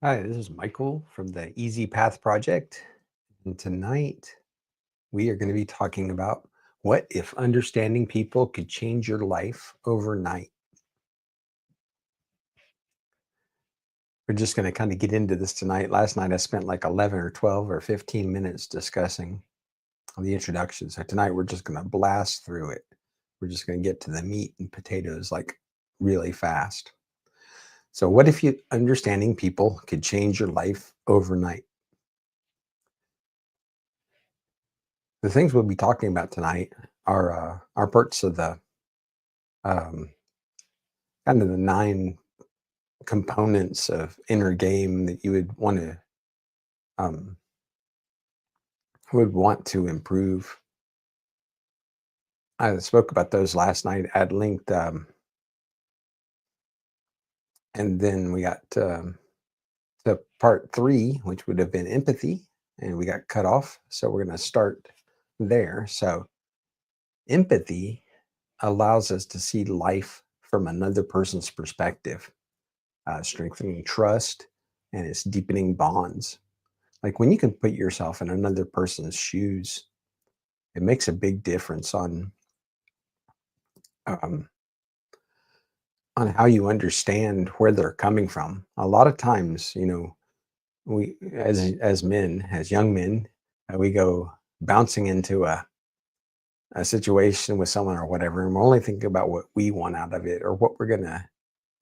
Hi, this is Michael from the Easy Path Project. And tonight we are going to be talking about what if understanding people could change your life overnight. We're just going to kind of get into this tonight. Last night I spent like 11 or 12 or 15 minutes discussing the introduction. So tonight we're just going to blast through it. We're just going to get to the meat and potatoes like really fast. So, what if you understanding people could change your life overnight? The things we'll be talking about tonight are parts of the um, kind of the 9 components of inner game that you um, would want to improve. I spoke about those last night at length, and then we got to part 3, which would have been empathy, and we got cut off. So we're going to start there. So empathy allows us to see life from another person's perspective, strengthening trust, and it's deepening bonds. Like when you can put yourself in another person's shoes, it makes a big difference um, on how you understand where they're coming from. A lot of times, we as men, as young men, we go bouncing into a situation with someone or whatever, and we're only thinking about what we want out of it or what we're gonna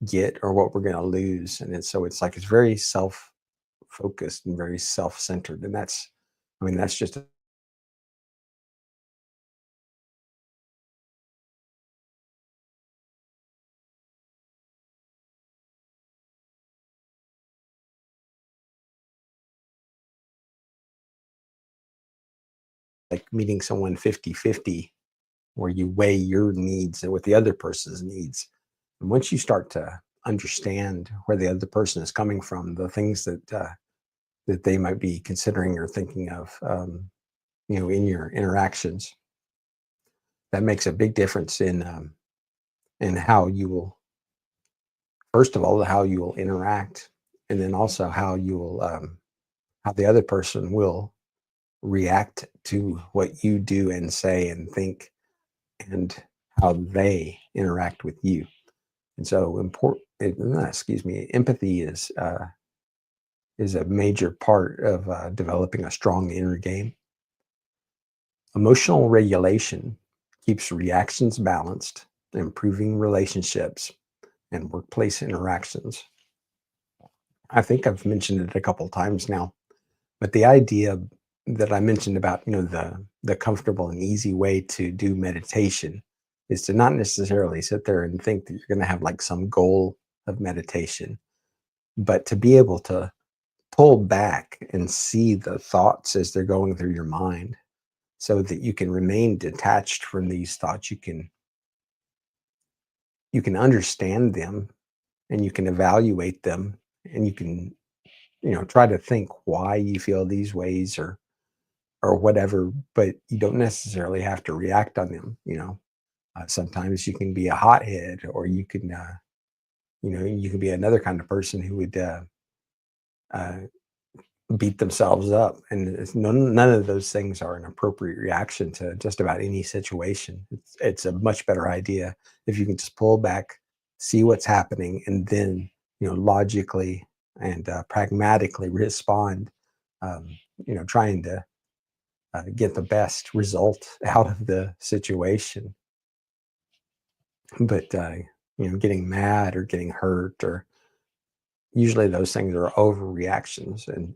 get or what we're gonna lose, and so it's like it's very self focused and very self centered, and that's just like meeting someone 50-50, where you weigh your needs and with the other person's needs. And once you start to understand where the other person is coming from, the things that they might be considering or thinking of, in your interactions, that makes a big difference in how you will, first of all, how you will interact, and then also how the other person will react to what you do and say and think, and how they interact with you. And so excuse me, empathy is a major part of developing a strong inner game. Emotional regulation keeps reactions balanced, improving relationships and workplace interactions. I think I've mentioned it a couple times now, but the idea that I mentioned about the comfortable and easy way to do meditation is to not necessarily sit there and think that you're going to have like some goal of meditation, but to be able to pull back and see the thoughts as they're going through your mind so that you can remain detached from these thoughts. You can understand them, and you can evaluate them, and you can try to think why you feel these ways or whatever, but you don't necessarily have to react on them. Sometimes you can be a hothead, or you can be another kind of person who would uh, beat themselves up, and none of those things are an appropriate reaction to just about any situation. It's a much better idea if you can just pull back, see what's happening, and then logically and pragmatically respond. Um, trying to get the best result out of the situation. But getting mad or getting hurt, or usually those things are overreactions. And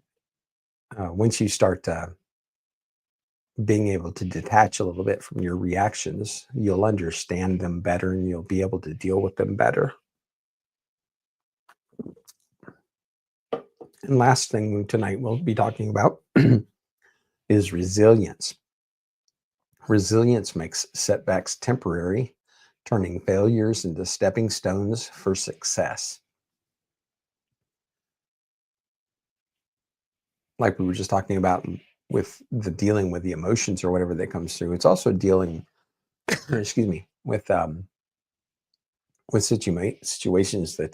once you start being able to detach a little bit from your reactions, you'll understand them better and you'll be able to deal with them better. And last thing tonight we'll be talking about is resilience. Resilience makes setbacks temporary, turning failures into stepping stones for success. Like we were just talking about with the dealing with the emotions or whatever that comes through, it's also dealing, excuse me, with situations that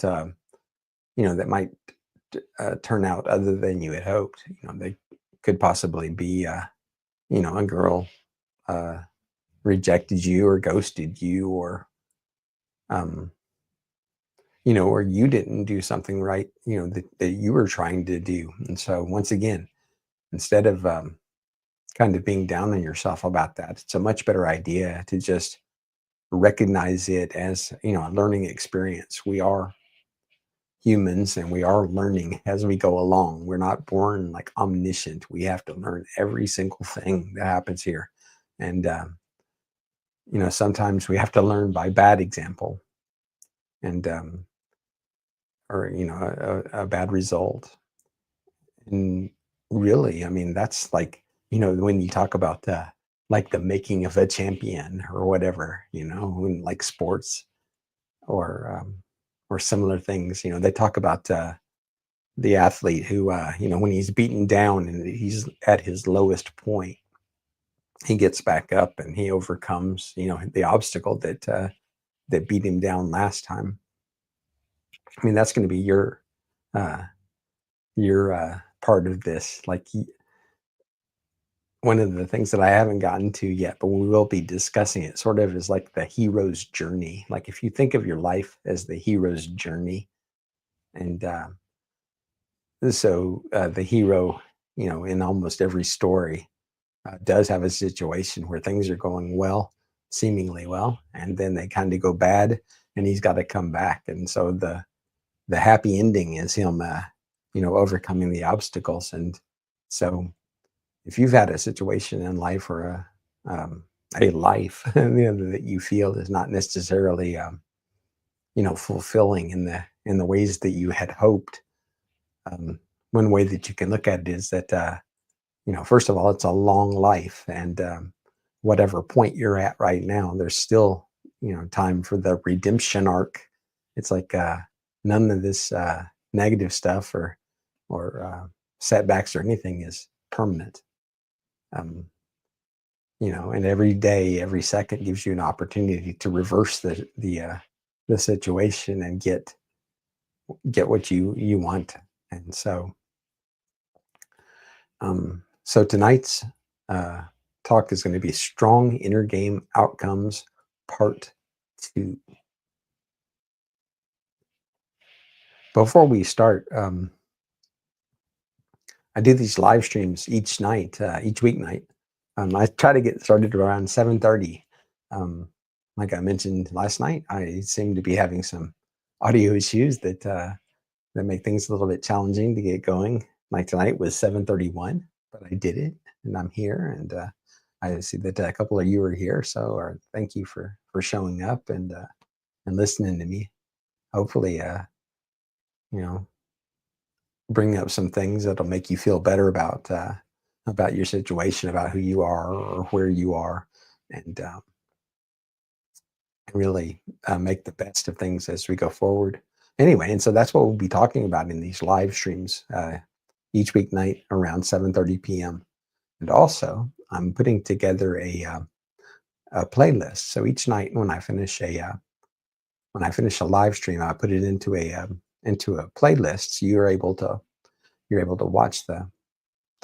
that might turn out other than you had hoped. They could possibly be, a girl uh, rejected you or ghosted you, or um, or you didn't do something right, that you were trying to do. And so once again, instead of kind of being down on yourself about that, it's a much better idea to just recognize it as, a learning experience. We are humans and we are learning as we go along. We're not born like omniscient. We have to learn every single thing that happens here. And, sometimes we have to learn by bad example, and, or, a bad result. And really, I mean, that's like, when you talk about like the making of a champion or whatever, in like sports, or or similar things. They talk about the athlete who, when he's beaten down and he's at his lowest point, he gets back up and he overcomes, the obstacle that beat him down last time. I mean, that's going to be uh, your part of this. Like, one of the things that I haven't gotten to yet, but we will be discussing it, sort of, is like the hero's journey. Like, if you think of your life as the hero's journey, and so the hero, in almost every story, does have a situation where things are going well, seemingly well, and then they kind of go bad, and he's got to come back. And so the happy ending is him, overcoming the obstacles. And so, if you've had a situation in life, or a life that you feel is not necessarily fulfilling in the ways that you had hoped, one way that you can look at it is that, first of all, it's a long life, and whatever point you're at right now, there's still, time for the redemption arc. It's like, none of this negative stuff, or setbacks or anything, is permanent. um, and every day, every second gives you an opportunity to reverse the situation and get what you want. And so tonight's uh, talk is going to be strong inner game outcomes, part 2. Before we start, I do these live streams each night, each weeknight. I try to get started around 7:30. Like I mentioned last night, I seem to be having some audio issues that make things a little bit challenging to get going. Like tonight was 7:31, but I did it, and I'm here, and I see that a couple of you are here. So, thank you for showing up and listening to me. Hopefully, you know, bring up some things that'll make you feel better about your situation, about who you are or where you are, and really make the best of things as we go forward. Anyway, and so that's what we'll be talking about in these live streams each weeknight around 7:30 p.m. And also, I'm putting together a playlist. So each night when I finish a live stream, I put it into a playlist. So you're able to watch the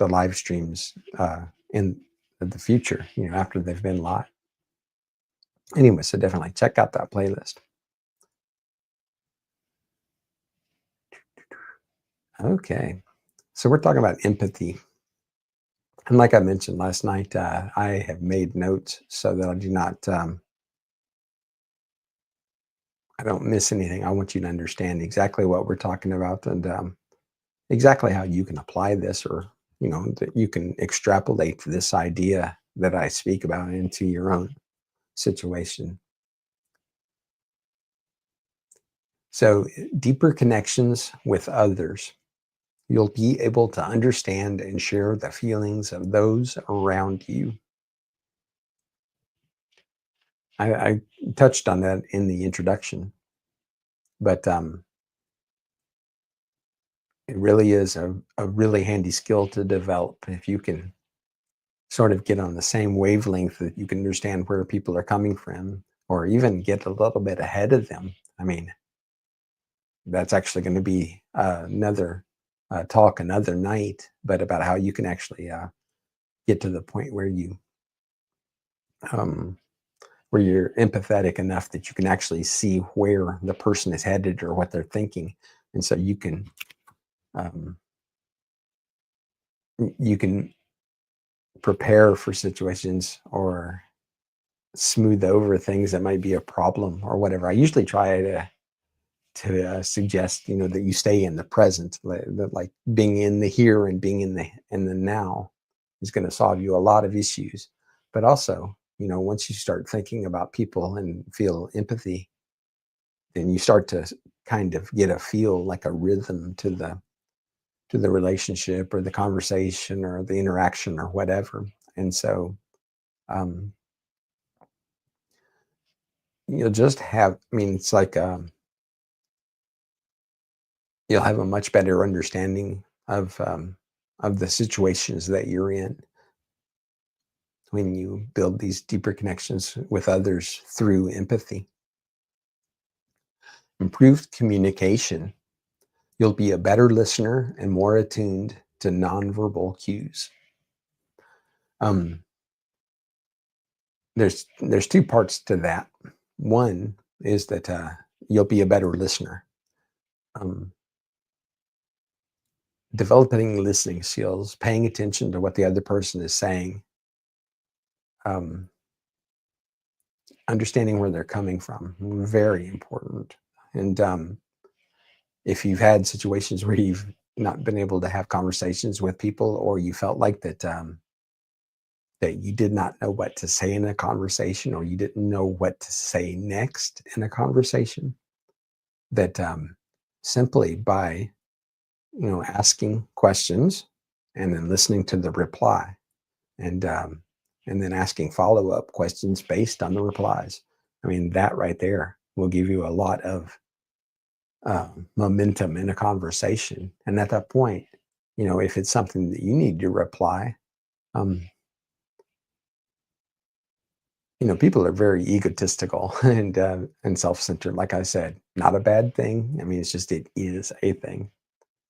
live streams in the future, after they've been live. Anyway, so definitely check out that playlist. Okay, so we're talking about empathy. And like I mentioned last night, I have made notes so that I don't miss anything. I want you to understand exactly what we're talking about, and exactly how you can apply this, or that you can extrapolate this idea that I speak about into your own situation. So, deeper connections with others. You'll be able to understand and share the feelings of those around you. I touched on that in the introduction, but it really is a really handy skill to develop if you can sort of get on the same wavelength, that you can understand where people are coming from, or even get a little bit ahead of them. I mean, that's actually going to be another talk another night, but about how you can actually get to the point um, where you're empathetic enough that you can actually see where the person is headed or what they're thinking, and so um, you can prepare for situations or smooth over things that might be a problem or whatever. I usually try to suggest, that you stay in the present, like being in the here and being in the now is going to solve you a lot of issues. But also, once you start thinking about people and feel empathy, then you start to kind of get a feel, like a rhythm to the relationship or the conversation or the interaction or whatever. And so um, you'll just have, it's like you'll have a much better understanding of the situations that you're in when you build these deeper connections with others through empathy. Improved communication. You'll be a better listener and more attuned to nonverbal cues. Um, there's two parts to that. One is that you'll be a better listener. Um, Developing listening skills, paying attention to what the other person is saying, um, understanding where they're coming from, very important. And if you've had situations where you've not been able to have conversations with people, or you felt like that you did not know what to say in a conversation, or you didn't know what to say next in a conversation, that simply by asking questions and then listening to the reply, and and then asking follow-up questions based on the replies. I mean, that right there will give you a lot of momentum in a conversation. And at that point, if it's something that you need to reply, um, people are very egotistical and self-centered. Like I said, not a bad thing. I mean, it is a thing.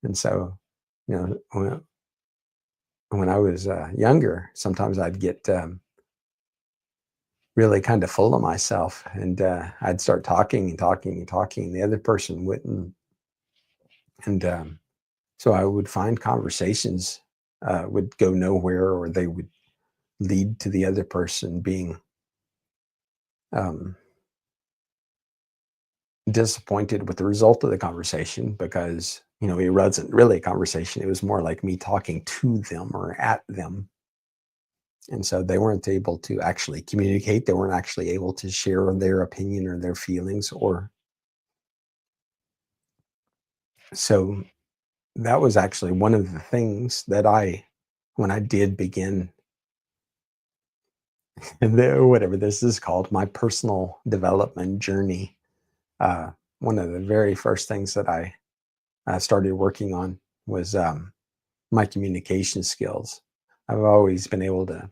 And so, when I was younger, sometimes I'd get really kind of full of myself, and I'd start talking and talking and talking, and the other person wouldn't. And so I would find conversations would go nowhere, or they would lead to the other person being um, disappointed with the result of the conversation, because it wasn't really a conversation. It was more like me talking to them or at them. And so they weren't able to actually communicate. They weren't actually able to share their opinion or their feelings. Or so that was actually one of the things that when I did begin, and whatever this is called, my personal development journey, uh, one of the very first things that I started working on was my communication skills. I've always been able to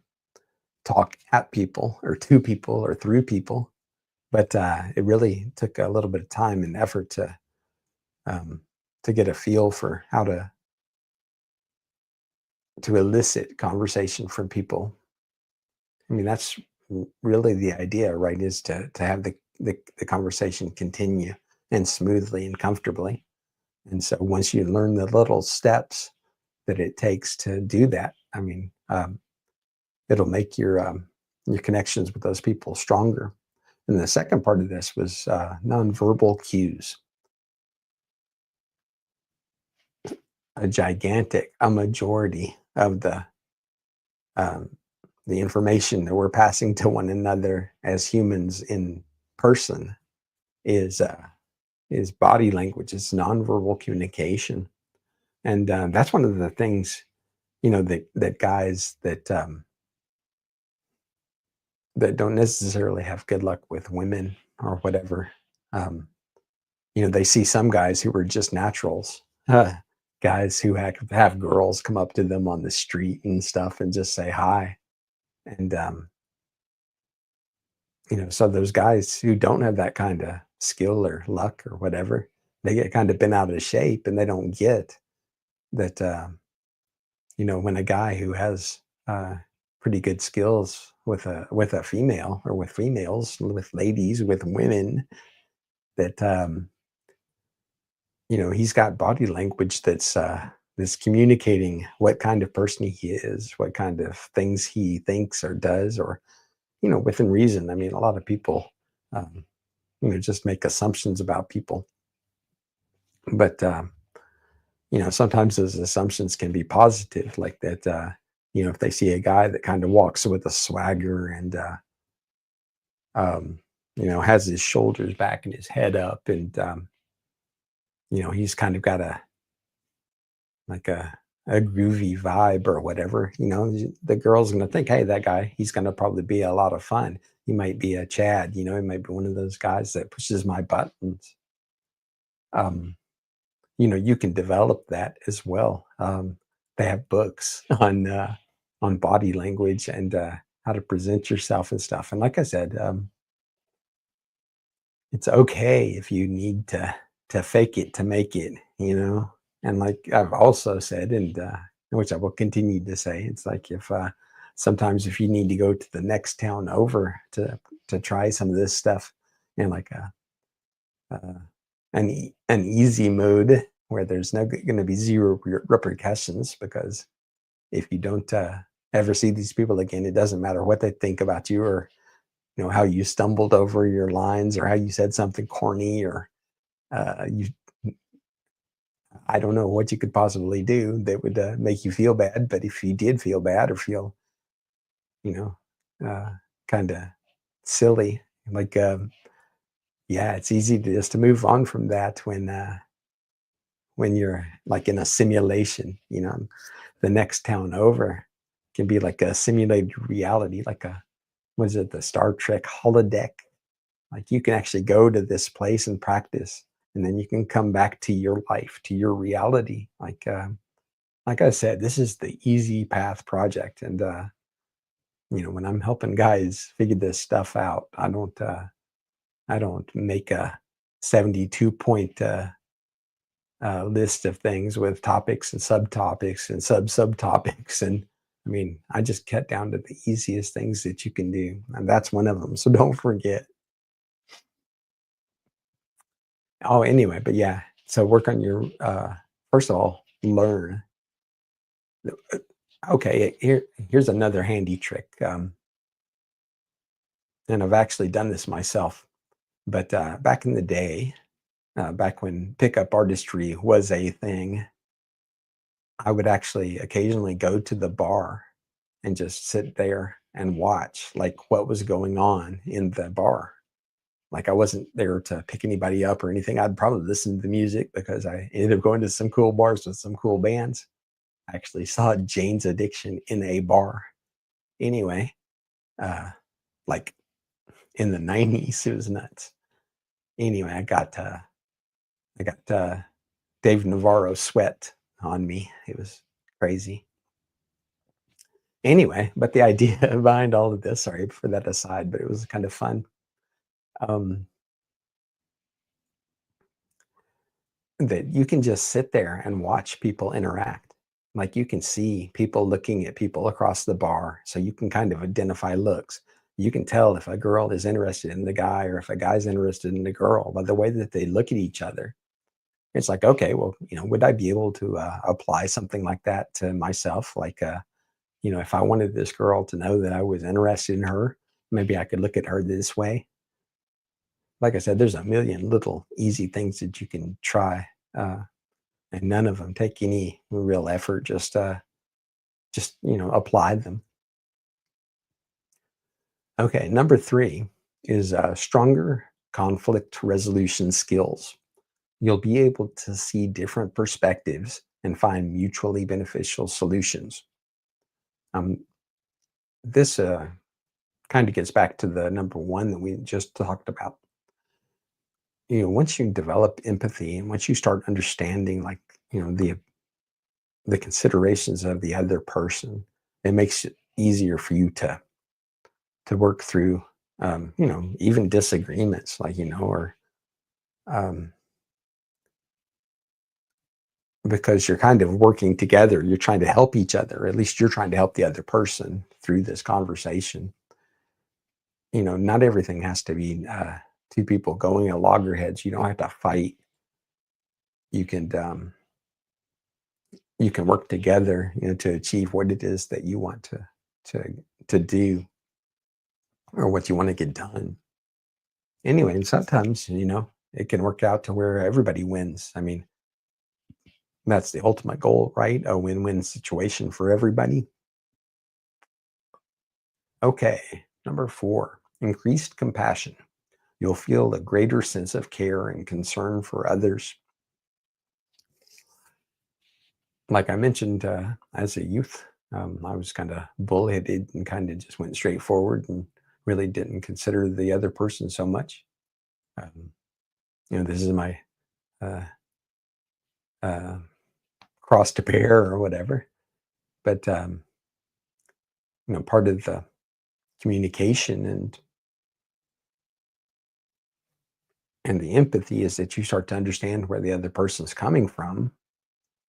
talk at people or to people or through people, but it really took a little bit of time and effort um, to get a feel for how to elicit conversation from people. I mean, that's really the idea, right? Is to have the conversation continue and smoothly and comfortably. And so once you learn the little steps that it takes to do that, I mean, it'll make your connections with those people stronger. And the second part of this was nonverbal cues. A majority of um, the information that we're passing to one another as humans in person is body language. It's nonverbal communication, and that's one of the things that guys that don't necessarily have good luck with women or whatever. Um, they see some guys who are just naturals, guys who have girls come up to them on the street and stuff and just say hi. And, so those guys who don't have that kind of skill or luck or whatever, they get kind of bent out of shape, and they don't get that when a guy who has pretty good skills with a female or with females, with ladies, with women, that he's got body language that's communicating what kind of person he is, what kind of things he thinks or does, or within reason. I mean, a lot of people um, just make assumptions about people, but sometimes those assumptions can be positive, like that. If they see a guy that kind of walks with a swagger and um, has his shoulders back and his head up, and he's kind of got like a groovy vibe or whatever, the girl's going to think, hey, that guy, he's going to probably be a lot of fun. He might be a Chad, he might be one of those guys that pushes my buttons. Um, you can develop that as well. They have books on body language and how to present yourself and stuff. And like I said, it's okay if you need to fake it to make it. And like I've also said, and which I will continue to say, it's like if sometimes if you need to go to the next town over to try some of this stuff, and like an easy mode where there's no going to be zero repercussions, because if you don't ever see these people again, it doesn't matter what they think about you, or how you stumbled over your lines, or how you said something corny, or you I don't know what you could possibly do that would make you feel bad. But if you did feel bad or feel you know kind of silly, like yeah, it's easy to just to move on from that when you're like in a simulation. The next town over can be like a simulated reality, like a, was it the Star Trek holodeck? Like you can actually go to this place and practice, and then you can come back to your life, to your reality. Like I said, this is the easy path project, and when I'm helping guys figure this stuff out, I don't make a 72 point list of things with topics and subtopics and subtopics. And I mean, I just cut down to the easiest things that you can do. And that's one of them. So don't forget. Oh, anyway, but yeah. So work on your, first of all, learn. Okay, here's another handy trick. And I've actually done this myself. But back in the day, back when pickup artistry was a thing, I would actually occasionally go to the bar and just sit there and watch like what was going on in the bar. Like I wasn't there to pick anybody up or anything. I'd probably listen to the music because I ended up going to some cool bars with some cool bands. I actually saw Jane's Addiction in a bar. Anyway, uh, like in the 90s, it was nuts. Anyway, I got Dave Navarro sweat on me. It was crazy. Anyway, but the idea behind all of this, sorry for that aside, but it was kind of fun. Um, that you can just sit there and watch people interact. Like you can see people looking at people across the bar, so you can kind of identify looks. You can tell if a girl is interested in the guy or if a guy's interested in the girl by the way that they look at each other. It's like, okay, well, would I be able to apply something like that to myself? Like, if I wanted this girl to know that I was interested in her, maybe I could look at her this way. Like I said, there's a million little easy things that you can try, and none of them take any real effort. Just apply them. Okay, number 3 is stronger conflict resolution skills. You'll be able to see different perspectives and find mutually beneficial solutions. Um, this kind of gets back to the number 1 that we just talked about. Once you develop empathy and once you start understanding, like, the considerations of the other person, it makes it easier for you to work through, even disagreements, like, or um, because you're kind of working together. You're trying to help each other. At least you're trying to help the other person through this conversation. Not everything has to be two people going at loggerheads. You don't have to fight. You can work together, to achieve what it is that you want to do, or what you want to get done. Anyway, and sometimes, it can work out to where everybody wins. I mean, that's the ultimate goal, right? A win-win situation for everybody. Okay, number 4, increased compassion. You'll feel a greater sense of care and concern for others. Like I mentioned, as a youth, I was kind of bullheaded and kind of just went straight forward and really didn't consider the other person so much. Um, this is my uh, uh, cross to bear or whatever. But part of the communication and the empathy is that you start to understand where the other person's coming from.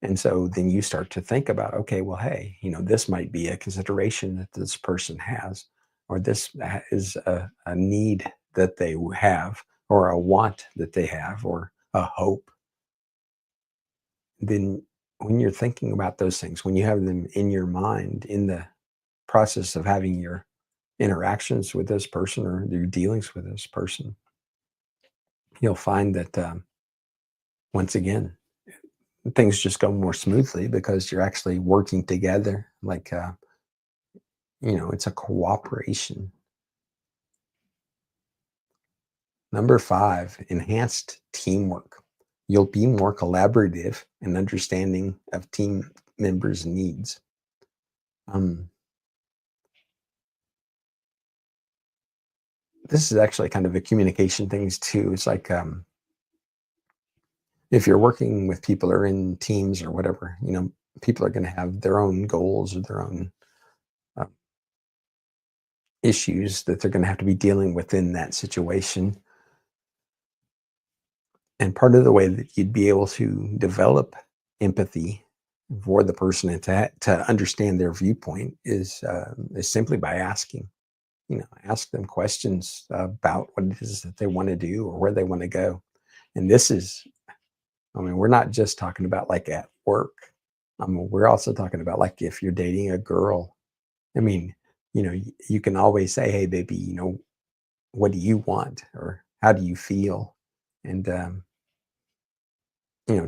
And so then you start to think about, okay, well, hey, this might be a consideration that this person has, or this is a need that they have, or a want that they have, or a hope. Then when you're thinking about those things, when you have them in your mind, in the process of having your interactions with this person or your dealings with this person, you'll find that once again, things just go more smoothly because you're actually working together. Like, it's a cooperation. Number 5, enhanced teamwork. You'll be more collaborative and understanding of team members' needs. This is actually kind of a communication things too. It's like, if you're working with people or in teams or whatever, people are going to have their own goals or their own uh, issues that they're going to have to be dealing with in that situation. And part of the way that you'd be able to develop empathy for the person and to understand their viewpoint is simply by asking. Ask them questions about what it is that they want to do or where they want to go. And this is, I mean, we're not just talking about like at work. We're also talking about like if you're dating a girl. I mean, you can always say, "Hey, baby, what do you want, or how do you feel?" And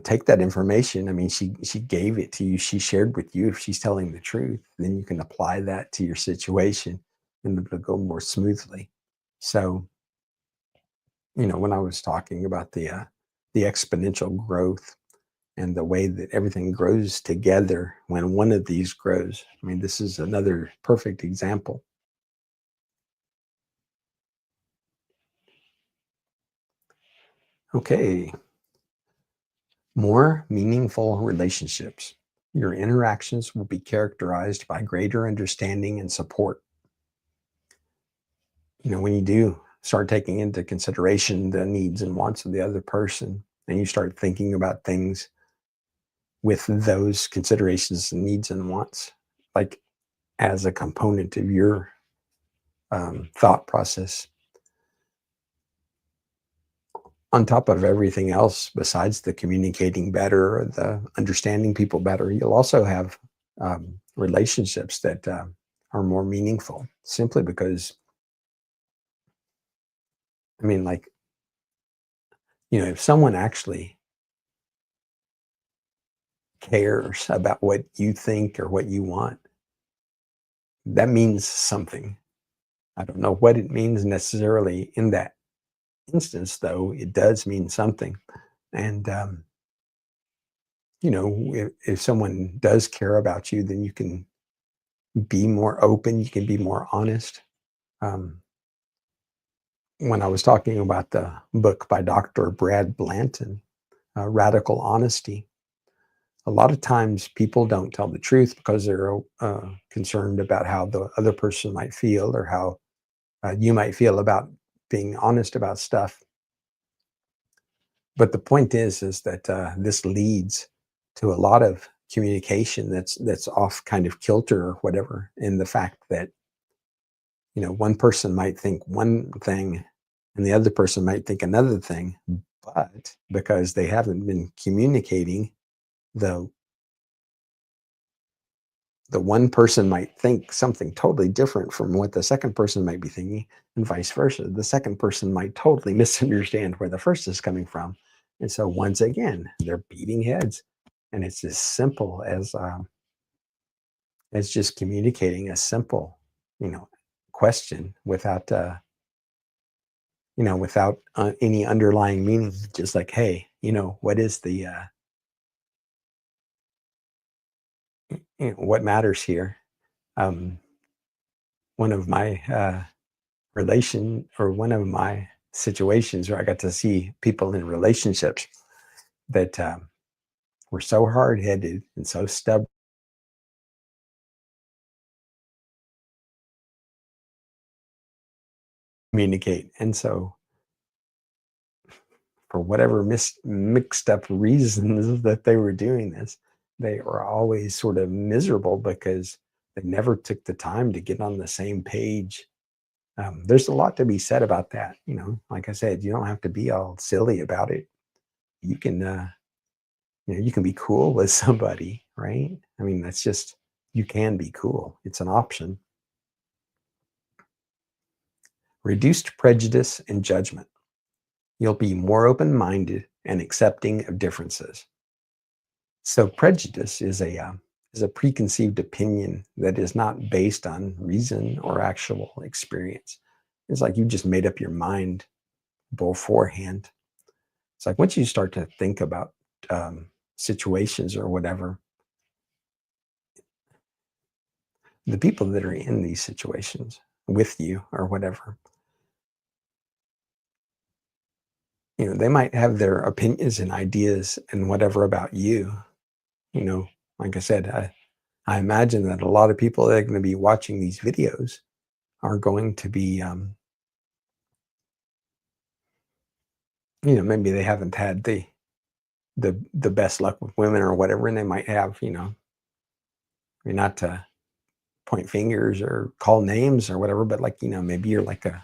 take that information. I mean, she gave it to you. She shared with you. If she's telling the truth, then you can apply that to your situation, and it'll go more smoothly. So, when I was talking about the exponential growth and the way that everything grows together when one of these grows, I mean, this is another perfect example. Okay, more meaningful relationships. Your interactions will be characterized by greater understanding and support. When you do start taking into consideration the needs and wants of the other person, and you start thinking about things with those considerations and needs and wants, like as a component of your thought process, on top of everything else, besides the communicating better or the understanding people better, you'll also have relationships that are more meaningful simply because, I mean, like, if someone actually cares about what you think or what you want, that means something. I don't know what it means necessarily in that instance, though it does mean something. And, if someone does care about you, then you can be more open, you can be more honest. Um, when I was talking about the book by Dr. Brad Blanton, Radical Honesty, a lot of times people don't tell the truth because they're concerned about how the other person might feel, or how you might feel about being honest about stuff. But the point is that this leads to a lot of communication that's off kind of kilter or whatever, in the fact that one person might think one thing and the other person might think another thing, but because they haven't been communicating, the the one person might think something totally different from what the second person might be thinking, and vice versa. The second person might totally misunderstand where the first is coming from. And so once again, they're beating heads. And it's as simple as just communicating a simple, you know, question without any underlying meaning. Just like, hey, what is what matters here? Um, one of my one of my situations where I got to see people in relationships that were so hard headed and so stubborn, communicate. And so, for whatever mixed up reasons that they were doing this, they were always sort of miserable because they never took the time to get on the same page. There's a lot to be said about that. Like I said, you don't have to be all silly about it. You can, you can be cool with somebody, right? I mean, that's just, you can be cool. It's an option. Reduced prejudice and judgment. You'll be more open-minded and accepting of differences. So prejudice is a preconceived opinion that is not based on reason or actual experience. It's like you just made up your mind beforehand. It's like once you start to think about situations or whatever, the people that are in these situations with you or whatever, they might have their opinions and ideas and whatever about you. You know, like I said, I imagine that a lot of people that are going to be watching these videos are going to be, maybe they haven't had the best luck with women or whatever, and they might have, I mean, not to point fingers or call names or whatever, but like, maybe you're like an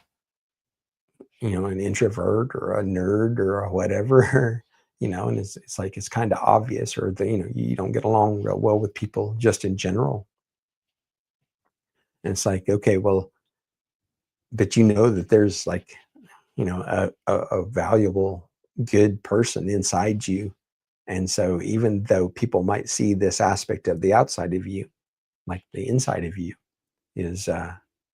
introvert or a nerd or a whatever, and it's like it's kind of obvious, or you don't get along real well with people just in general. And it's like, okay, well, but that there's like, a valuable, good person inside you. And so even though people might see this aspect of the outside of you, like the inside of you is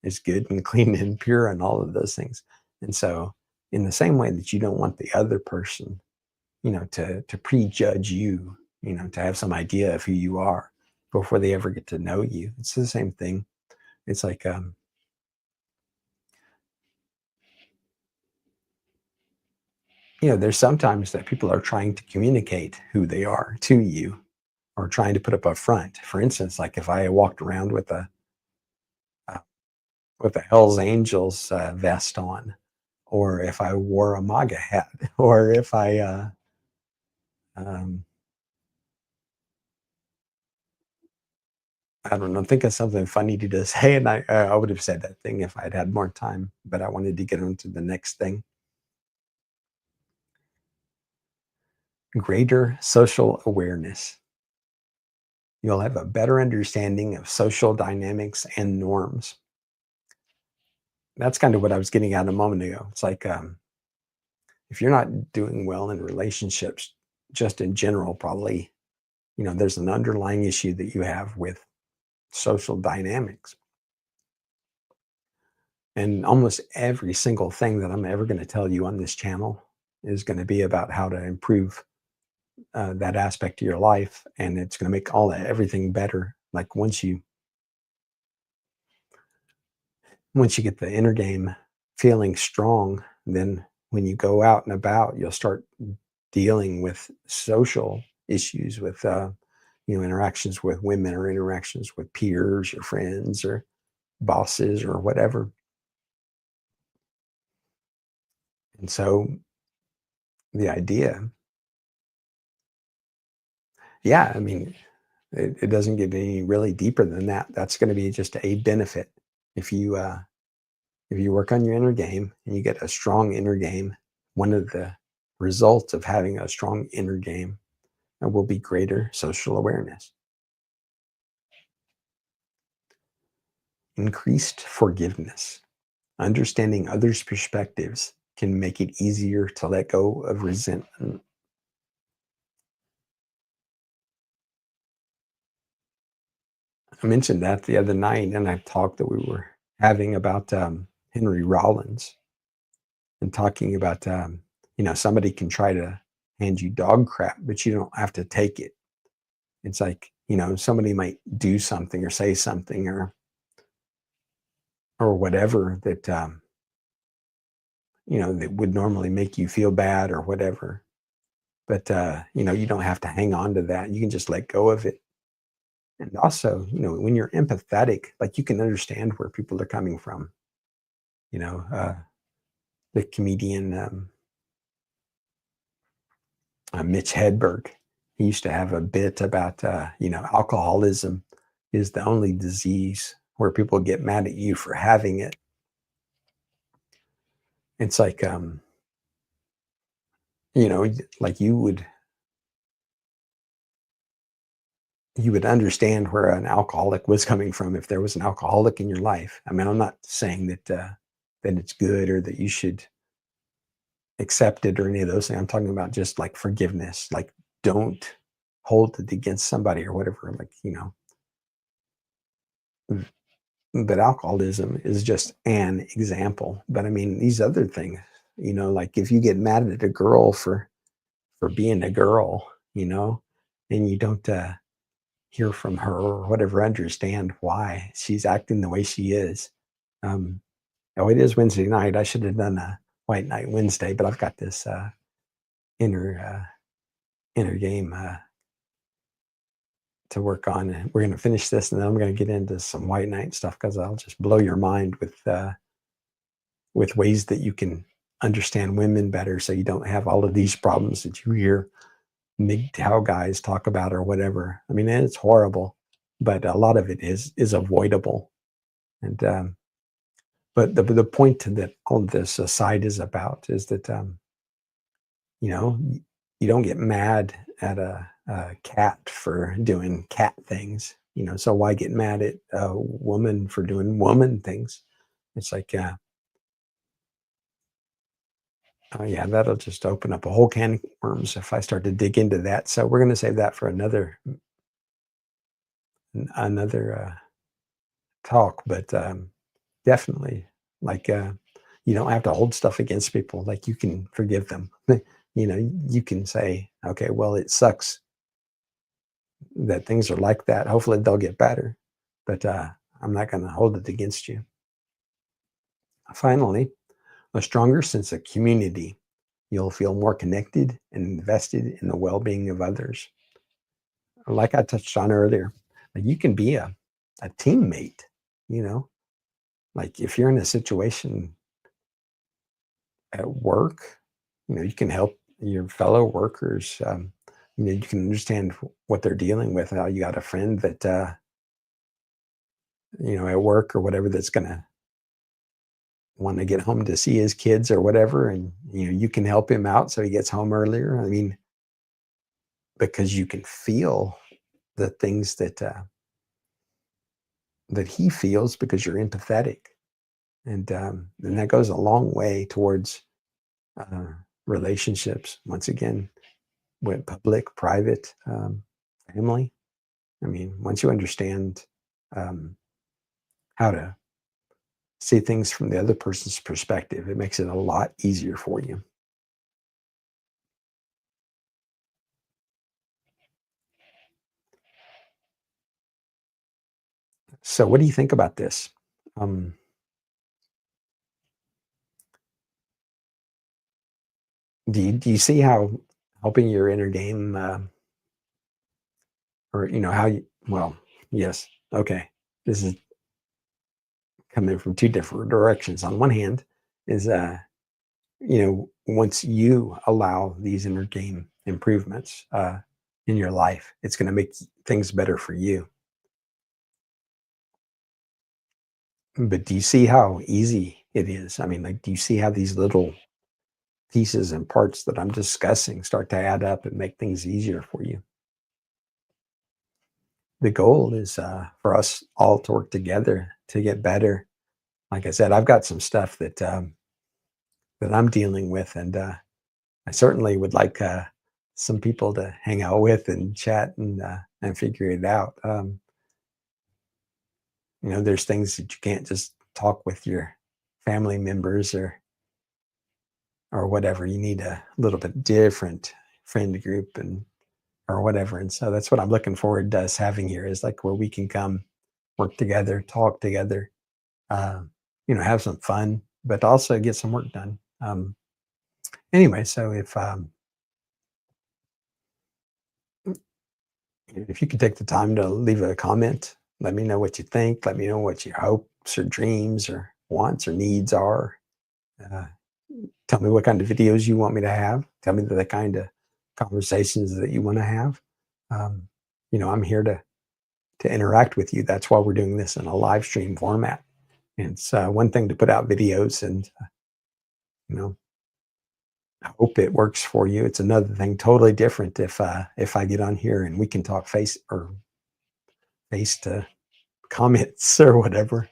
is good and clean and pure and all of those things. And so in the same way that you don't want the other person, to prejudge you, to have some idea of who you are before they ever get to know you. It's the same thing. It's like there's sometimes that people are trying to communicate who they are to you, or trying to put up a front. For instance, like if I walked around uh, with a Hell's Angels vest on, or if I wore a MAGA hat, or if um, I don't know, think of something funny to just say, and I would have said that thing if I'd had more time, but I wanted to get on to the next thing. Greater social awareness. You'll have a better understanding of social dynamics and norms. That's kind of what I was getting at a moment ago. It's like if you're not doing well in relationships, just in general, probably, there's an underlying issue that you have with social dynamics. And almost every single thing that I'm ever going to tell you on this channel is going to be about how to improve that aspect of your life, and it's going to make everything better. Like once you get the inner game feeling strong, then when you go out and about, you'll start dealing with social issues with interactions with women, or interactions with peers or friends or bosses or whatever. And so the idea yeah, I mean, it doesn't get any really deeper than that. That's going to be just a benefit if you work on your inner game and you get a strong inner game. One of the results of having a strong inner game will be greater social awareness, increased forgiveness. Understanding others' perspectives can make it easier to let go of resentment. I mentioned that the other night in a talk that we were having about Henry Rollins, and talking about, somebody can try to hand you dog crap, but you don't have to take it. It's like, somebody might do something or say something or whatever that, that would normally make you feel bad or whatever. But, you don't have to hang on to that. You can just let go of it. And also, when you're empathetic, like you can understand where people are coming from. You know, the comedian Mitch Hedberg, he used to have a bit about, alcoholism is the only disease where people get mad at you for having it. It's like, like you would understand where an alcoholic was coming from if there was an alcoholic in your life. I mean, I'm not saying that it's good or that you should accept it or any of those things. I'm talking about just like forgiveness. Like, don't hold it against somebody or whatever. Like, but alcoholism is just an example. But I mean, these other things, like if you get mad at a girl for being a girl, and you don't hear from her or whatever, understand why she's acting the way she is. Um, oh, it is Wednesday night. I should have done a White Night Wednesday, but I've got this inner inner game to work on. And we're going to finish this, and then I'm going to get into some White Night stuff because I'll just blow your mind with ways that you can understand women better, so you don't have all of these problems that you hear MGTOW guys talk about or whatever. I mean, it's horrible, but a lot of it is avoidable. And but the point that all of this aside is about is that you know you don't get mad at a cat for doing cat things. So why get mad at a woman for doing woman things? It's like, oh yeah, that'll just open up a whole can of worms if I start to dig into that. So we're going to save that for another talk. But definitely, like, you don't have to hold stuff against people. Like, you can forgive them. You can say, okay, well, it sucks that things are like that. Hopefully they'll get better, but I'm not going to hold it against you. Finally, a stronger sense of community. You'll feel more connected and invested in the well-being of others. Like I touched on earlier, like, you can be a teammate, you know, like if you're in a situation at work, you can help your fellow workers. You can understand what they're dealing with. How you got a friend that, at work or whatever, that's going to want to get home to see his kids or whatever. And, you can help him out so he gets home earlier. I mean, because you can feel the things that he feels because you're empathetic. And that goes a long way towards uh, relationships. Once again, with public, private, family. I mean, once you understand um, how to see things from the other person's perspective, it makes it a lot easier for you. So, what do you think about this? Um, do you see how helping your inner game, or how you? Well, yes. Okay, this is coming from two different directions. On one hand, is once you allow these inner game improvements, in your life. It's going to make things better for you. But do you see how easy it is? I mean, like, do you see how these little pieces and parts that I'm discussing start to add up and make things easier for you? The goal is for us all to work together to get better. Like I said, I've got some stuff that I'm dealing with, and I certainly would like some people to hang out with and chat and figure it out. There's things that you can't just talk with your family members or whatever. You need a little bit different friend group and or whatever. And so that's what I'm looking forward to us having here, is like where we can come work together, talk together, uh, have some fun, but also get some work done. Anyway, so if you could take the time to leave a comment, let me know what you think. Let me know what your hopes or dreams or wants or needs are. Uh, Tell me what kind of videos you want me to have. Tell me the kind of conversations that you want to have. Um, I'm here to interact with you. That's why we're doing this in a live stream format. And it's one thing to put out videos, and you know, I hope it works for you. It's another thing, totally different, if I get on here and we can talk face to comments or whatever.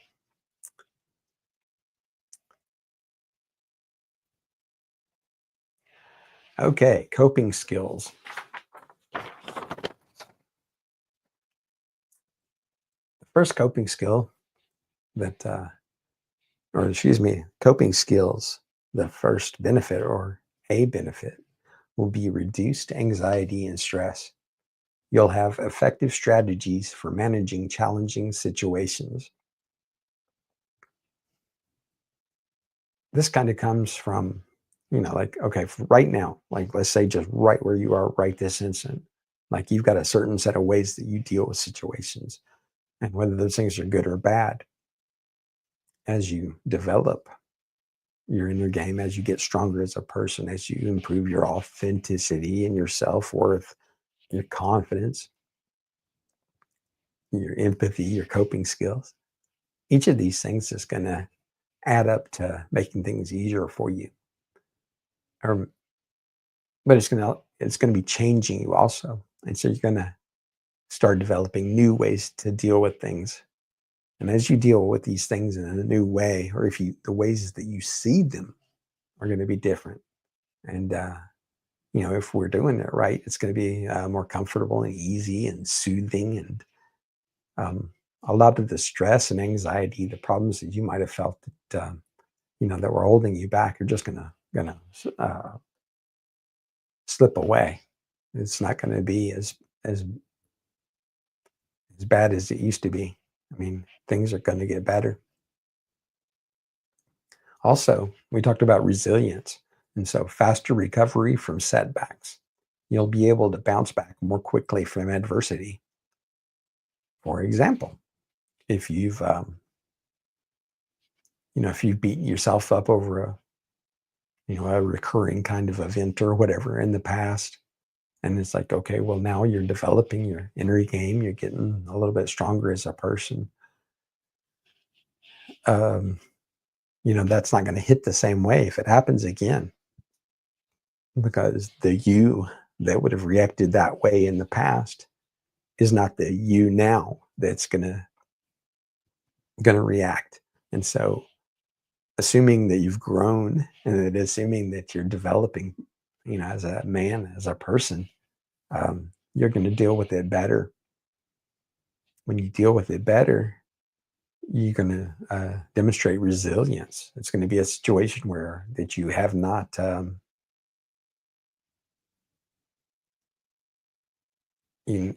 Okay, coping skills. The first coping skill that, or excuse me, coping skills, the first benefit or a benefit will be reduced anxiety and stress. You'll have effective strategies for managing challenging situations. This kind of comes from, like, okay, right now, like, let's say just right where you are right this instant, like you've got a certain set of ways that you deal with situations, and whether those things are good or bad, as you develop your inner game, as you get stronger as a person, as you improve your authenticity and your self-worth, your confidence, your empathy, your coping skills, each of these things is going to add up to making things easier for you. Or, but it's going to be changing you also, and so you're going to start developing new ways to deal with things. And as you deal with these things in a new way, or if you the ways that you see them are going to be different. And if we're doing it right, it's going to be more comfortable and easy and soothing. And a lot of the stress and anxiety, the problems that you might have felt that were holding you back, are just gonna slip away. It's not going to be as bad as it used to be. I mean, things are going to get better. Also, we talked about resilience, and so faster recovery from setbacks. You'll be able to bounce back more quickly from adversity. For example, if you've beaten yourself up over a recurring kind of event or whatever in the past, and it's like, okay, well, now you're developing your inner game, you're getting a little bit stronger as a person. Um, that's not going to hit the same way if it happens again, because the you that would have reacted that way in the past is not the you now that's gonna react. And so, assuming that you've grown and that assuming that you're developing, as a man, as a person, you're going to deal with it better. When you deal with it better, you're going to demonstrate resilience. It's going to be a situation where that you have not you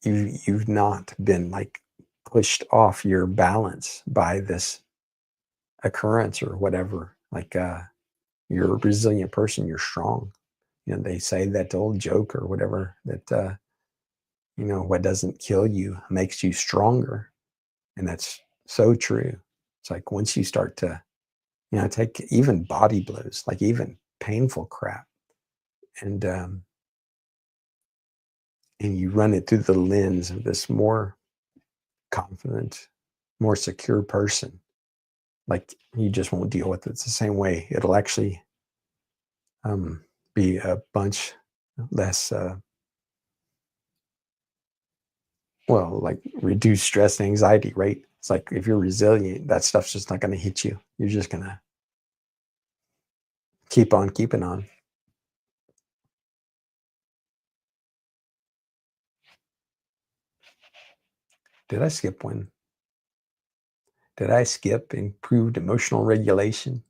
you've not been like pushed off your balance by this occurrence or whatever. Like you're a resilient person. You're strong. They say that old joke or whatever that what doesn't kill you makes you stronger, and that's so true. It's like once you start to take even body blows, like even painful crap, and and you run it through the lens of this more confident, more secure person, like you just won't deal with it the same way. It'll actually um, be a bunch less, well, like reduce stress and anxiety, right? It's like if you're resilient, that stuff's just not going to hit you. You're just going to keep on keeping on. Did I skip one? Did I skip improved emotional regulation?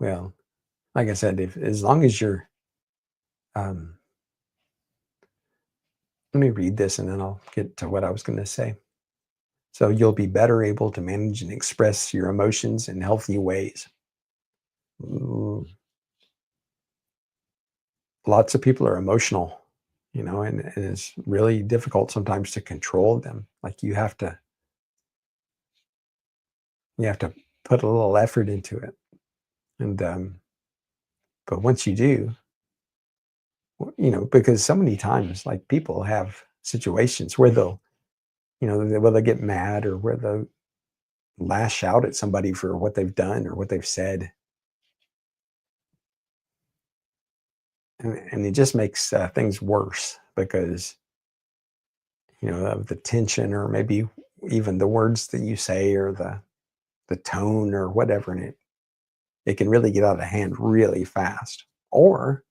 Well, like I said, if as long as you're, um, let me read this and then I'll get to what I was going to say. So you'll be better able to manage and express your emotions in healthy ways. Mm, lots of people are emotional, and it's really difficult sometimes to control them. Like you have to put a little effort into it. And but once you do, because so many times, like people have situations where they'll get mad or where they'll lash out at somebody for what they've done or what they've said, and it just makes things worse because of the tension or maybe even the words that you say or the tone or whatever, and it can really get out of hand really fast. Or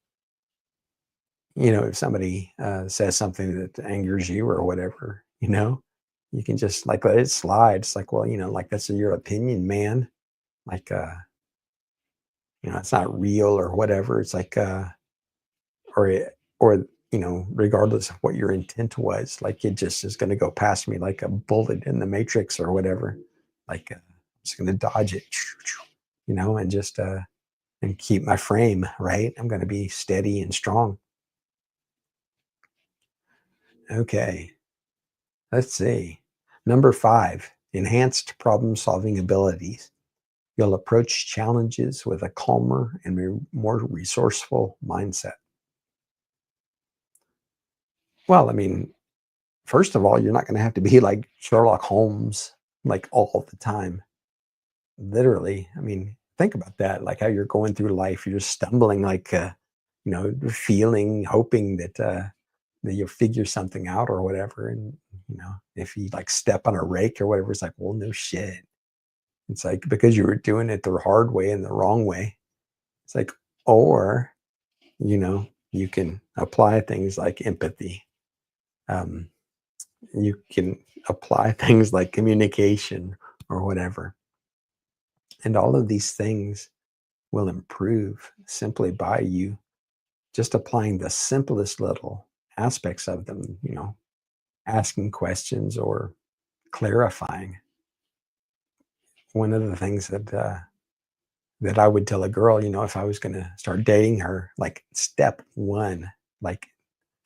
if somebody says something that angers you or whatever, you can just like let it slide. It's like, well, like that's your opinion, man. Like, it's not real or whatever. It's like, regardless of what your intent was, like it just is going to go past me like a bullet in the Matrix or whatever. Like, I'm just going to dodge it, and just and keep my frame right. I'm going to be steady and strong. Okay. Let's see. Number 5, enhanced problem-solving abilities. You'll approach challenges with a calmer and more resourceful mindset. Well, I mean, first of all, you're not going to have to be like Sherlock Holmes like all the time. Literally. I mean, think about that. Like how you're going through life, you're just stumbling, like, feeling, hoping that you'll figure something out or whatever. And, if you like step on a rake or whatever, it's like, well, no shit. It's like because you were doing it the hard way and the wrong way. It's like, or, you can apply things like empathy. Um, you can apply things like communication or whatever. And all of these things will improve simply by you just applying the simplest little aspects of them, asking questions or clarifying. One of the things that I would tell a girl, if I was going to start dating her, like step one, like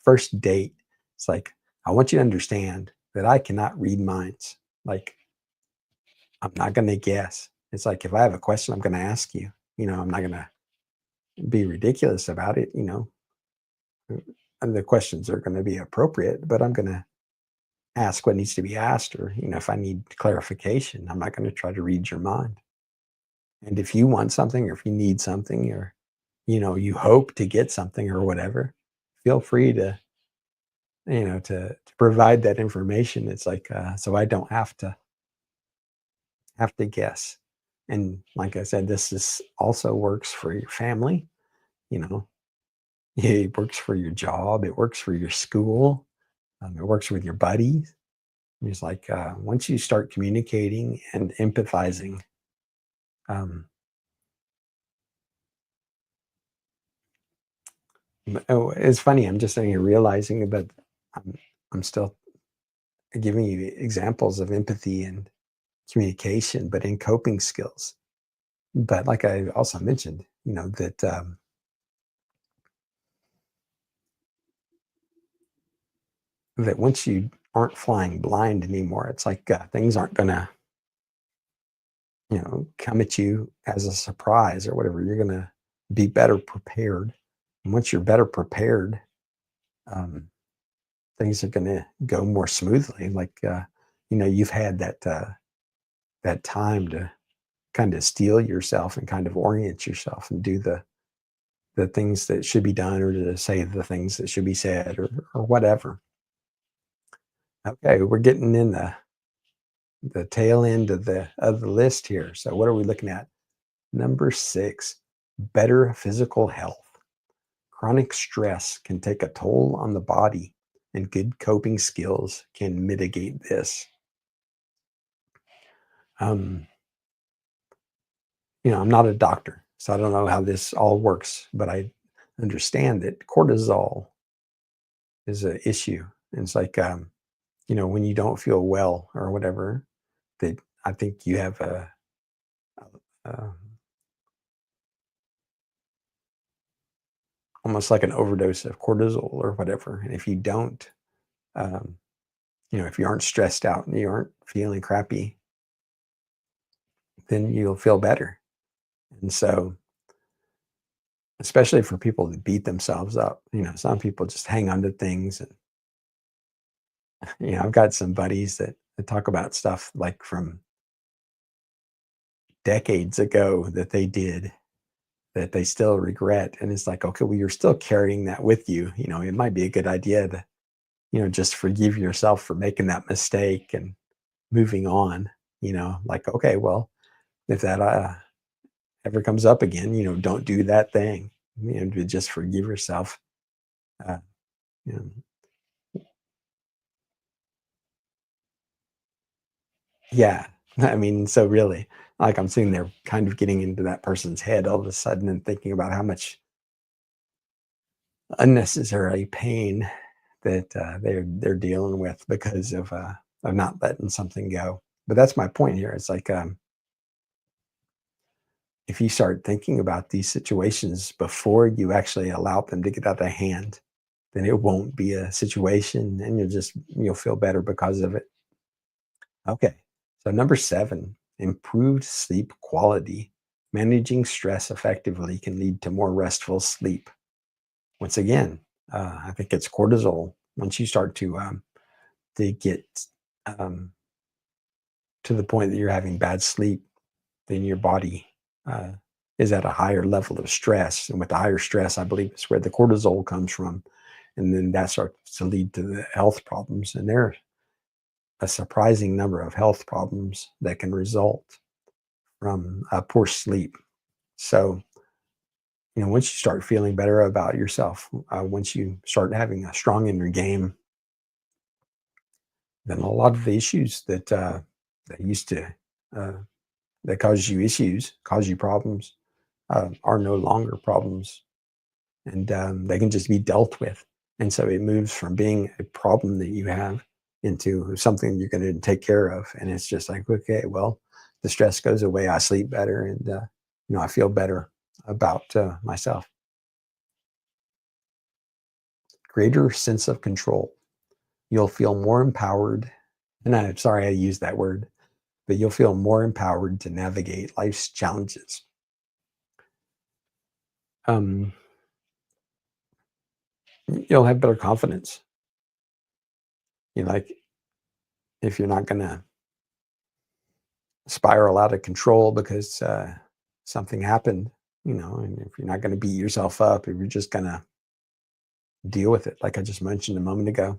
first date, it's like, I want you to understand that I cannot read minds. Like, I'm not going to guess. It's like, if I have a question, I'm going to ask you, I'm not going to be ridiculous about it, and the questions are going to be appropriate, but I'm going to ask what needs to be asked, or, if I need clarification, I'm not going to try to read your mind. And if you want something or if you need something or, you hope to get something or whatever, feel free to provide that information. It's like, so I don't have to guess. And like I said, this is also works for your family, you know, it works for your job, it works for your school, it works with your buddies. It's like, once you start communicating and empathizing, um, oh, it's funny. I'm just sitting here realizing that I'm, I'm still giving you examples of empathy and communication, but in coping skills. But like I also mentioned, that once you aren't flying blind anymore, it's like things aren't gonna, come at you as a surprise or whatever. You're gonna be better prepared. And once you're better prepared, um, things are going to go more smoothly. Like, you've had that time to kind of steel yourself and kind of orient yourself and do the things that should be done, or to say the things that should be said, or whatever. Okay, we're getting in the tail end of the list here. So what are we looking at? Number 6, better physical health. Chronic stress can take a toll on the body, and good coping skills can mitigate this. Um, I'm not a doctor, so I don't know how this all works, but I understand that cortisol is an issue. And it's like, when you don't feel well or whatever, that I think you have a almost like an overdose of cortisol or whatever. And if you don't, um, if you aren't stressed out and you aren't feeling crappy, then you'll feel better. And so, especially for people that beat themselves up, some people just hang on to things. And, I've got some buddies that talk about stuff like from decades ago that they did that they still regret. And it's like, okay, well, you're still carrying that with you. It might be a good idea to, just forgive yourself for making that mistake and moving on. Like, okay, well, if that ever comes up again, don't do that thing. To just forgive yourself. Uh, you know, yeah. I mean, so really, like I'm sitting there kind of getting into that person's head all of a sudden and thinking about how much unnecessary pain that they're dealing with because of not letting something go. But that's my point here. It's like, if you start thinking about these situations before you actually allow them to get out of hand, then it won't be a situation, and you'll feel better because of it. Okay. So number 7, improved sleep quality. Managing stress effectively can lead to more restful sleep. Once again, I think it's cortisol. Once you start to get um, to the point that you're having bad sleep, then your body uh, is at a higher level of stress. And with the higher stress, I believe it's where the cortisol comes from. And then that starts to lead to the health problems. And there are a surprising number of health problems that can result from poor sleep. So, once you start feeling better about yourself, once you start having a strong inner game, then a lot of the issues that used to uh, that cause you problems, are no longer problems, and they can just be dealt with. And so it moves from being a problem that you have into something you're going to take care of. And it's just like, okay, well, the stress goes away, I sleep better, and I feel better about myself. Greater sense of control. You'll feel more empowered. And I'm sorry I used that word, but you'll feel more empowered to navigate life's challenges. Um, you'll have better confidence. Like, if you're not going to spiral out of control because something happened, and if you're not going to beat yourself up, if you're just going to deal with it, like I just mentioned a moment ago,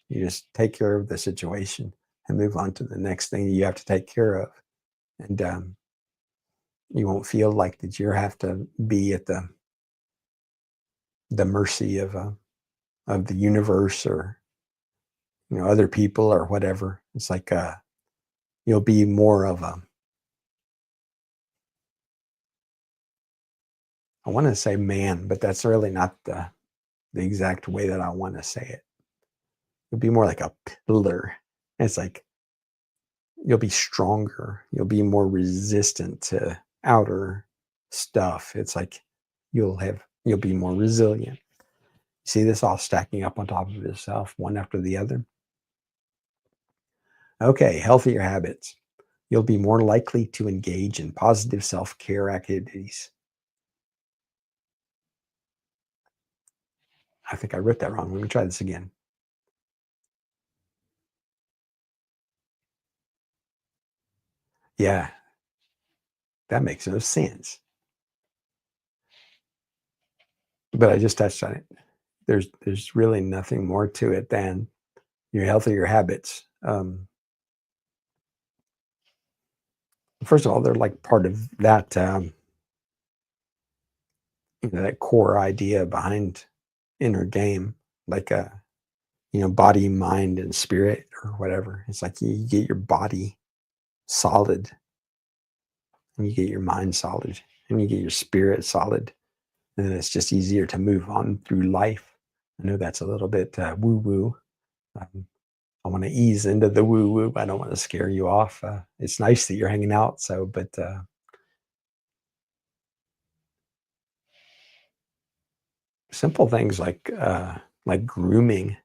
you just take care of the situation and move on to the next thing you have to take care of. And you won't feel like that you have to be at the mercy of the universe, or other people or whatever. It's like you'll be more of a, I want to say man, but that's really not the exact way that I want to say it. You'll be more like a pillar. It's like you'll be stronger. You'll be more resistant to outer stuff. It's like you'll be more resilient. See this all stacking up on top of itself, one after the other. Okay, healthier habits. You'll be more likely to engage in positive self-care activities. I think I wrote that wrong. Let me try this again. Yeah, that makes no sense. But I just touched on it. There's really nothing more to it than your healthier habits. First of all, they're like part of that that core idea behind inner game, like body, mind, and spirit, or whatever. It's like you get your body solid, and you get your mind solid, and you get your spirit solid, and then it's just easier to move on through life. I know that's a little bit woo woo. Um, I want to ease into the woo woo. I don't want to scare you off. It's nice that you're hanging out. So, but simple things like grooming,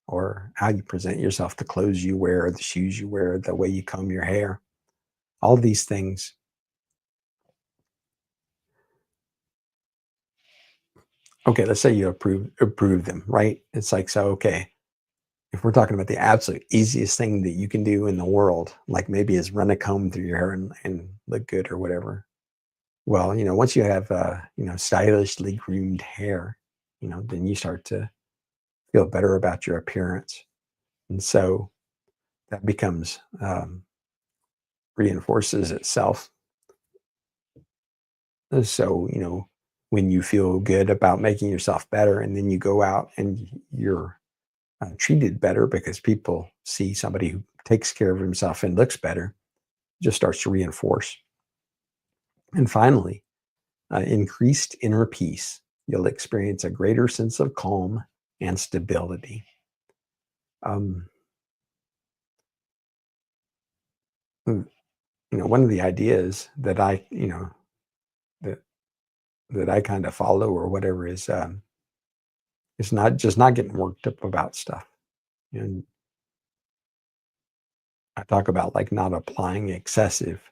or how you present yourself, the clothes you wear, the shoes you wear, the way you comb your hair, all these things. Okay, let's say you approve them, right? It's like, so okay, if we're talking about the absolute easiest thing that you can do in the world, like maybe is run a comb through your hair and look good or whatever. Well, once you have stylishly groomed hair, then you start to feel better about your appearance. And so that becomes reinforces itself. So, when you feel good about making yourself better, and then you go out and you're treated better because people see somebody who takes care of himself and looks better, just starts to reinforce. And finally, increased inner peace. You'll experience a greater sense of calm and stability. Um, mm, One of the ideas that that that I kind of follow or whatever is not getting worked up about stuff. And I talk about like not applying excessive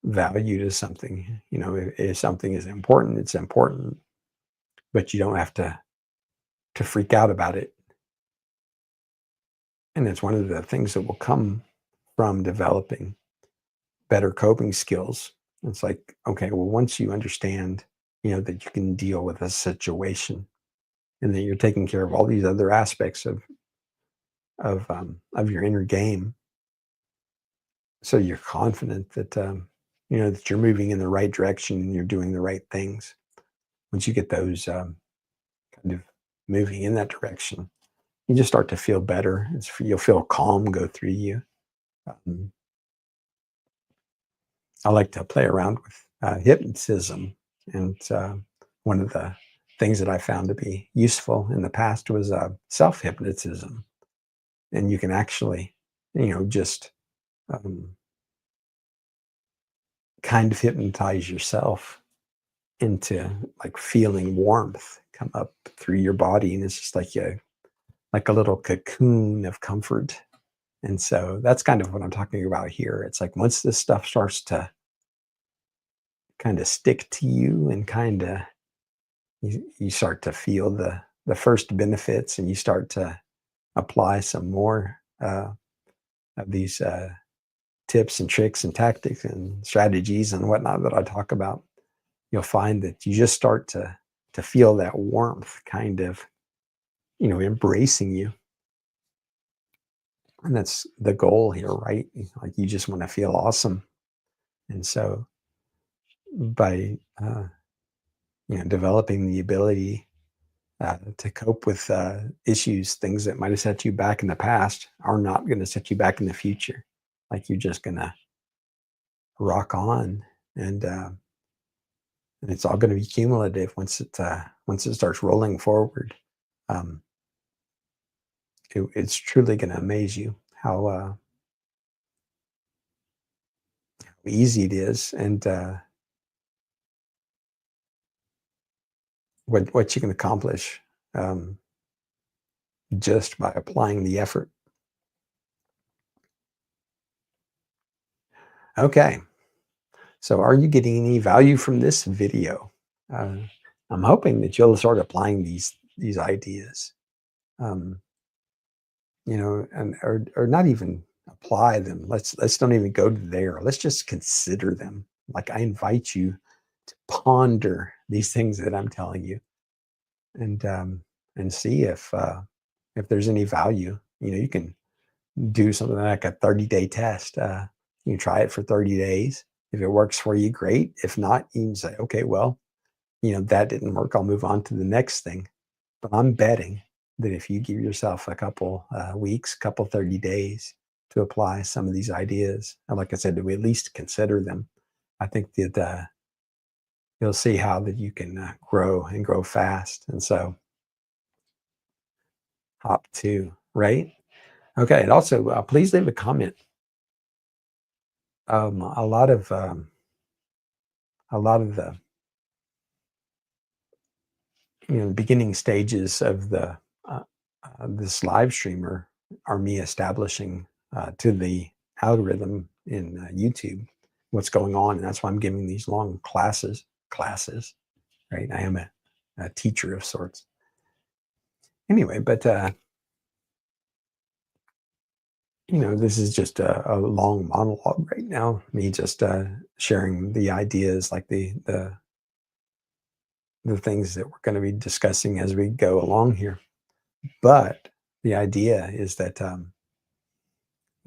value to something. If something is important, it's important, but you don't have to freak out about it. And it's one of the things that will come from developing better coping skills. It's like, okay, well, once you understand, that you can deal with a situation, and that you're taking care of all these other aspects of your inner game, so you're confident that that you're moving in the right direction and you're doing the right things. Once you get those kind of moving in that direction, you just start to feel better. You'll feel calm go through you. Um, I like to play around with hypnotism, and one of the things that I found to be useful in the past was self hypnotism, and you can actually, just um, kind of hypnotize yourself into like feeling warmth come up through your body, and it's just like a little cocoon of comfort. And so that's kind of what I'm talking about here. It's like once this stuff starts to kind of stick to you, and kind of you start to feel the first benefits, and you start to apply some more of these tips and tricks and tactics and strategies and whatnot that I talk about, you'll find that you just start to feel that warmth kind of embracing you. And that's the goal here, right? Like you just want to feel awesome. And so by developing the ability to cope with issues, things that might have set you back in the past are not going to set you back in the future. Like you're just going to rock on, and it's all going to be cumulative once it starts rolling forward. Um, it's truly going to amaze you how easy it is, and what you can accomplish um, just by applying the effort. Okay, so are you getting any value from this video? Uh, I'm hoping that you'll start applying these ideas, um, and or not even apply them. Let's don't even go to there. Let's just consider them. Like, I invite you to ponder these things that I'm telling you, and see if there's any value. You can do something like a 30-day test. You can try it for 30 days. If it works for you, great. If not, you can say, okay, well, that didn't work. I'll move on to the next thing. But I'm betting that if you give yourself a couple weeks, couple 30 days to apply some of these ideas, and like I said, to at least consider them, I think that you'll see how that you can grow and grow fast. And so, hop to, right? Okay. And also, please leave a comment. A lot of the beginning stages of the this live streamer are me establishing to the algorithm in YouTube what's going on, and that's why I'm giving these long classes. Right? I am a teacher of sorts. Anyway, but this is just a long monologue right now. Me just sharing the ideas, like the things that we're going to be discussing as we go along here. But the idea is that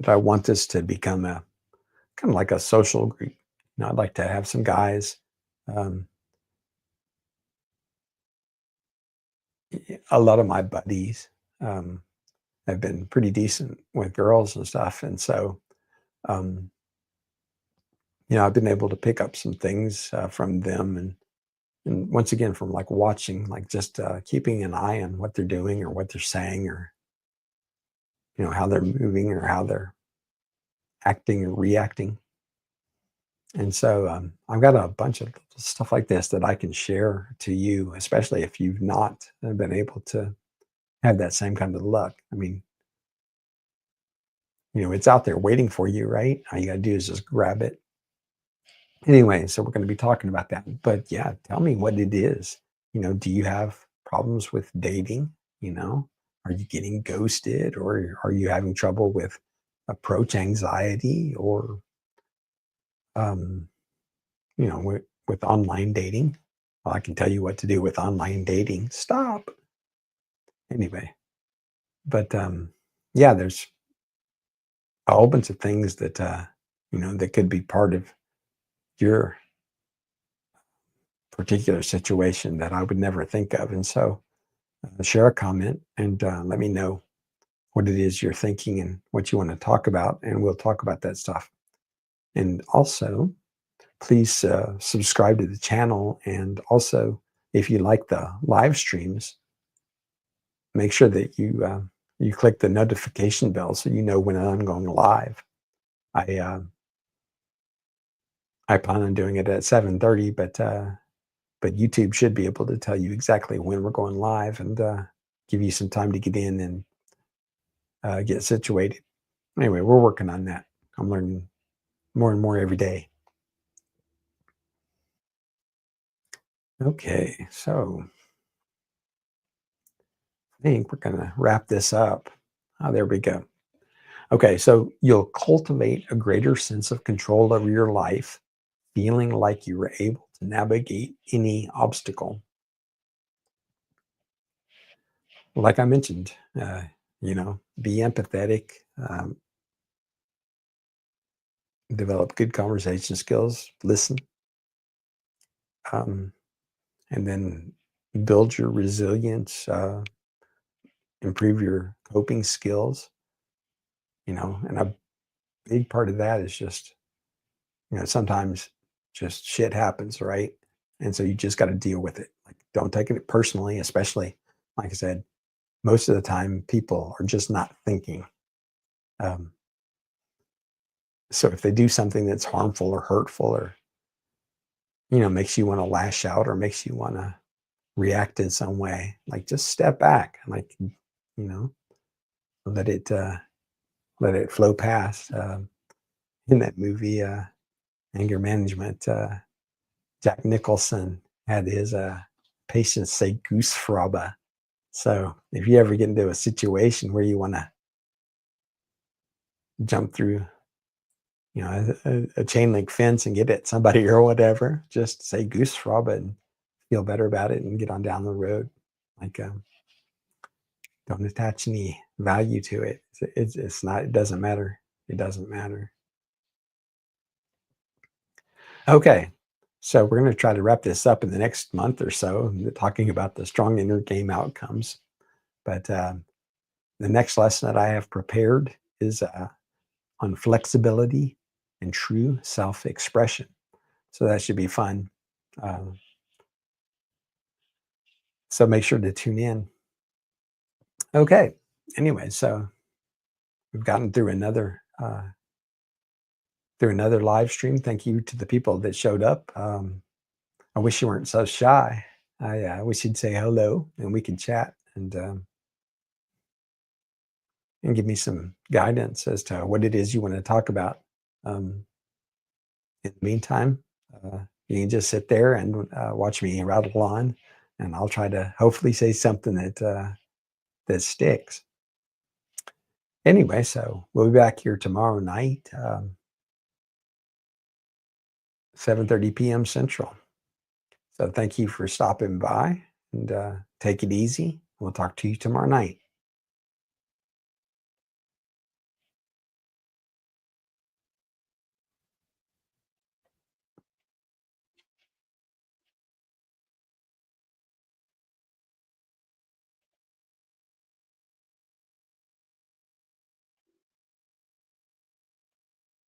I want this to become a kind of like a social group. I'd like to have some guys. Um, a lot of my buddies have been pretty decent with girls and stuff, and so um, I've been able to pick up some things from them, and once again from like watching, like just keeping an eye on what they're doing or what they're saying, or how they're moving or how they're acting or reacting. And so I've got a bunch of stuff like this that I can share to you, especially if you've not been able to have that same kind of luck. I mean, it's out there waiting for you, right? All you got to do is just grab it. Anyway, so we're going to be talking about that. But yeah, tell me what it is. Do you have problems with dating? Are you getting ghosted, or are you having trouble with approach anxiety, or um, with online dating? Well, I can tell you what to do with online dating. Stop. Anyway, but yeah, there's a whole bunch of things that that could be part of your particular situation that I would never think of. And so, share a comment and let me know what it is you're thinking and what you want to talk about, and we'll talk about that stuff. And also, please subscribe to the channel, and also, if you like the live streams, make sure that you click the notification bell so you know when I'm going live. I plan on doing it at 7:30, but YouTube should be able to tell you exactly when we're going live, and give you some time to get in and get situated. Anyway, we're working on that. I'm learning more and more every day. Okay, so I think we're going to wrap this up. Oh, there we go. Okay, so you'll cultivate a greater sense of control over your life, feeling like you were able to navigate any obstacle. Like I mentioned, be empathetic, develop good conversation skills, listen, um, and then build your resilience, improve your coping skills, and a big part of that is just, sometimes just shit happens, right? And so you just got to deal with it. Like, don't take it personally, especially, like I said, most of the time people are just not thinking. Um, so if they do something that's harmful or hurtful, or, makes you want to lash out or makes you want to react in some way, like, just step back and, like, let it flow past. In that movie, Anger Management, Jack Nicholson had his patients say goose frobber. So if you ever get into a situation where you want to jump through, a chain link fence and get at somebody or whatever. Just say goose frog and feel better about it and get on down the road. Like, don't attach any value to it. It's not. It doesn't matter. It doesn't matter. Okay, so we're going to try to wrap this up in the next month or so, talking about the strong inner game outcomes. But the next lesson that I have prepared is on flexibility and true self-expression. So that should be fun. So make sure to tune in. Okay. Anyway, so we've gotten through another live stream. Thank you to the people that showed up. I wish you weren't so shy. I wish you'd say hello and we can chat and give me some guidance as to what it is you want to talk about. In the meantime, you can just sit there and watch me rattle on, and I'll try to hopefully say something that sticks. Anyway, so we'll be back here tomorrow night, 7:30 p.m. Central. So thank you for stopping by, and take it easy. We'll talk to you tomorrow night.